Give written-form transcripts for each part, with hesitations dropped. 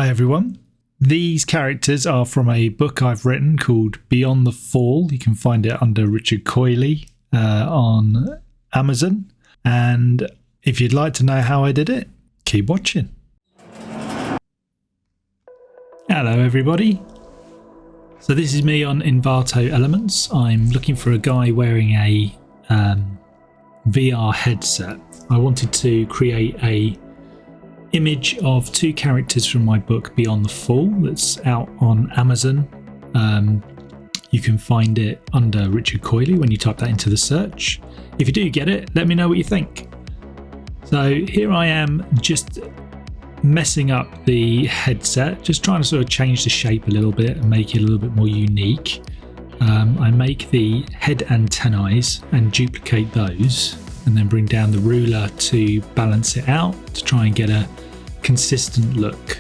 Hi everyone. These characters are from a book I've written called Beyond the Fall. You can find it under Richard Coyley on Amazon. And if you'd like to know how I did it, keep watching. Hello everybody. So this is me on Envato Elements. I'm looking for a guy wearing a VR headset. I wanted to create a image of two characters from my book Beyond the Fall that's out on Amazon. You can find it under Richard Coyley when you type that into the search. If you do get it, let me know what you think. So here I am just messing up the headset, just trying to sort of change the shape a little bit and make it a little bit more unique. I make the head antennae and duplicate those, and then bring down the ruler to balance it out to try and get a consistent look.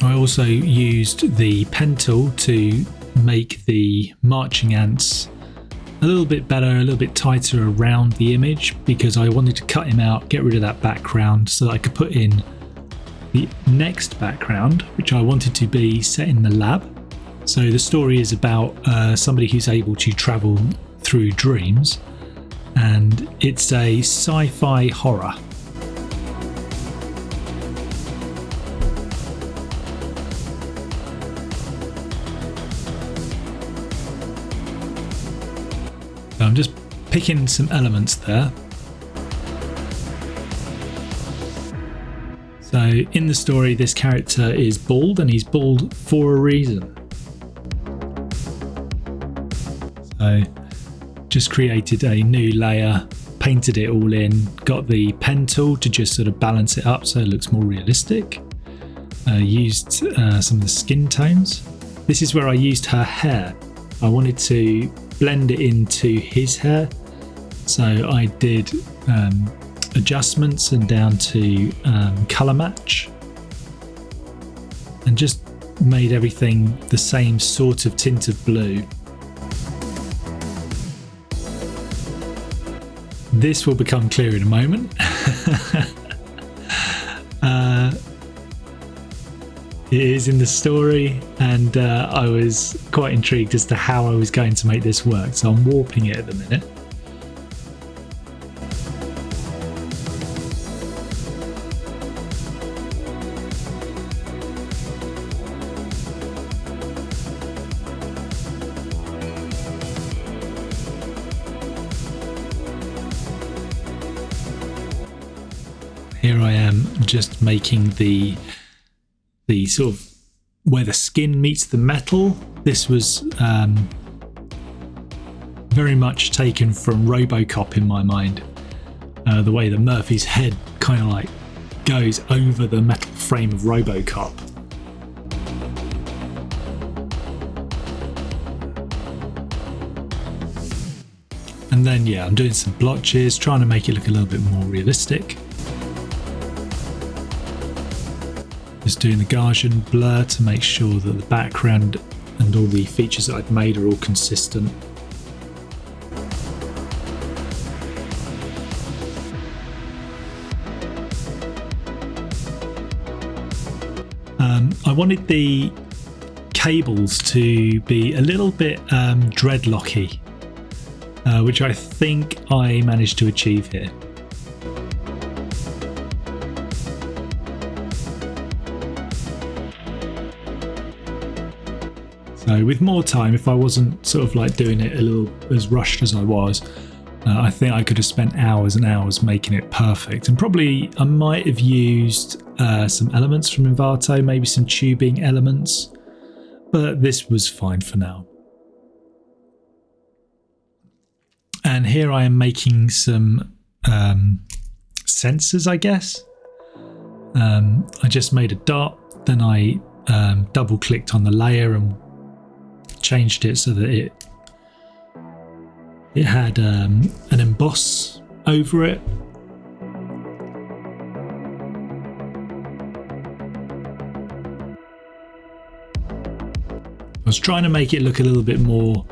I also used the pen tool to make the marching ants a little bit better, a little bit tighter around the image, because I wanted to cut him out, get rid of that background so that I could put in the next background, which I wanted to be set in the lab. So the story is about somebody who's able to travel through dreams, and it's a sci-fi horror. So I'm just picking some elements there. So in the story, this character is bald, and he's bald for a reason. So just created a new layer, painted it all in, got the pen tool to just sort of balance it up so it looks more realistic. Used some of the skin tones. This is where I used her hair. I wanted to blend it into his hair, so I did adjustments and down to colour match, and just made everything the same sort of tint of blue. This will become clear in a moment. It is in the story, and I was quite intrigued as to how I was going to make this work, so I'm warping it at the minute. Here I am just making the sort of where the skin meets the metal. This was very much taken from RoboCop in my mind. The way that Murphy's head kind of like goes over the metal frame of RoboCop. And then yeah, I'm doing some blotches, trying to make it look a little bit more realistic. Just doing the Gaussian blur to make sure that the background and all the features that I've made are all consistent. I wanted the cables to be a little bit dreadlocky, which I think I managed to achieve here. So with more time, if I wasn't sort of like doing it a little as rushed as I was, I think I could have spent hours and hours making it perfect. And probably I might have used some elements from Envato, maybe some tubing elements, but this was fine for now. And here I am making some sensors, I guess. I just made a dot, then I double clicked on the layer and changed it so that it had an emboss over it. I was trying to make it look a little bit more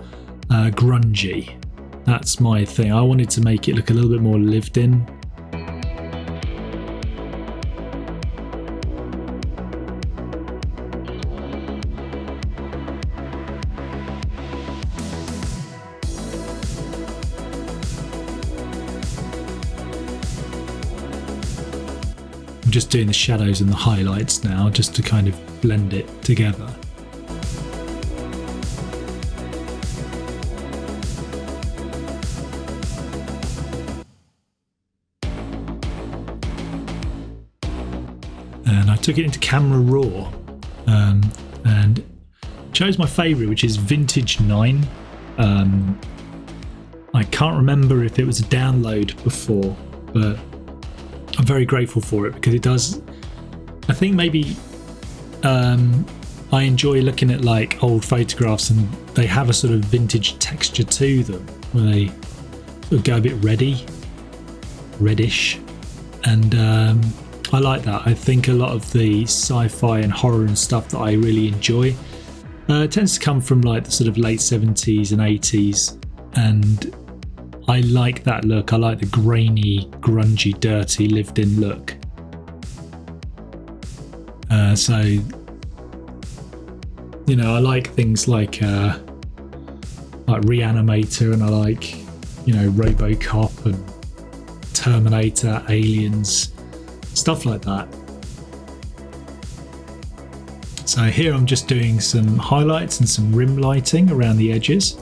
grungy. That's my thing. I wanted to make it look a little bit more lived in. I'm just doing the shadows and the highlights now just to kind of blend it together. And I took it into Camera Raw and chose my favourite, which is Vintage 9. I can't remember if it was a download before, but I'm very grateful for it because it does. I think maybe I enjoy looking at like old photographs and they have a sort of vintage texture to them where they sort of go a bit reddish, and I like that. I think a lot of the sci-fi and horror and stuff that I really enjoy tends to come from like the sort of late 70s and 80s, and I like that look. I like the grainy, grungy, dirty, lived-in look. So, you know, I like things like Reanimator, and I like, you know, RoboCop and Terminator, Aliens, stuff like that. So here I'm just doing some highlights and some rim lighting around the edges.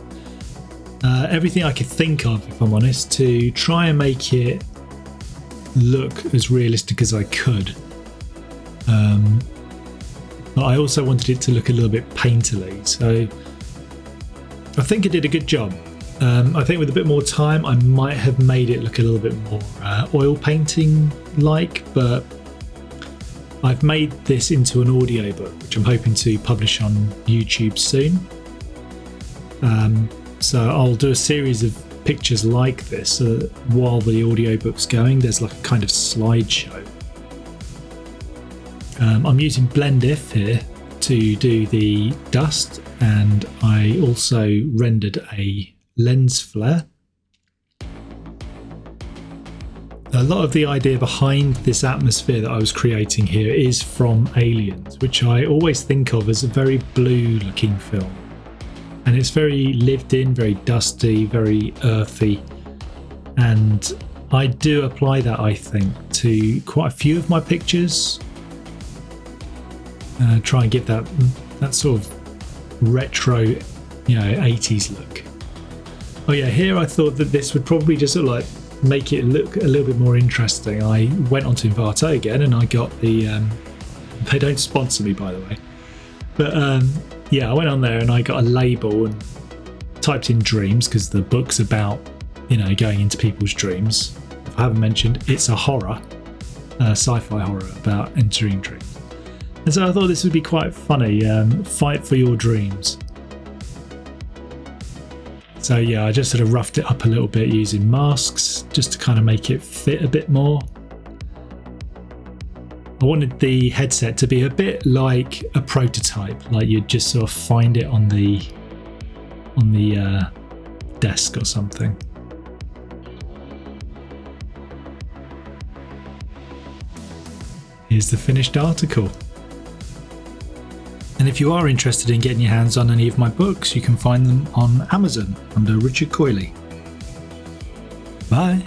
Everything I could think of, if I'm honest, to try and make it look as realistic as I could. But I also wanted it to look a little bit painterly, so I think I did a good job. I think with a bit more time I might have made it look a little bit more oil painting like, but I've made this into an audiobook which I'm hoping to publish on YouTube soon. So I'll do a series of pictures like this while the audiobook's going. There's like a kind of slideshow. I'm using Blend If here to do the dust, and I also rendered a lens flare. A lot of the idea behind this atmosphere that I was creating here is from Aliens, which I always think of as a very blue looking film. And it's very lived in, very dusty, very earthy. And I do apply that, I think, to quite a few of my pictures. Try and get that sort of retro, you know, 80s look. Oh yeah, here I thought that this would probably just sort of like make it look a little bit more interesting. I went onto Envato again and I got the they don't sponsor me, by the way, but yeah, I went on there and I got a label and typed in dreams, because the book's about, you know, going into people's dreams. If I haven't mentioned, it's a horror, sci-fi horror about entering dreams. And so I thought this would be quite funny. Fight for your dreams. So yeah, I just sort of roughed it up a little bit using masks just to kind of make it fit a bit more. I wanted the headset to be a bit like a prototype, like you'd just sort of find it on the desk or something. Here's the finished article. And if you are interested in getting your hands on any of my books, you can find them on Amazon under Richard Coyley. Bye.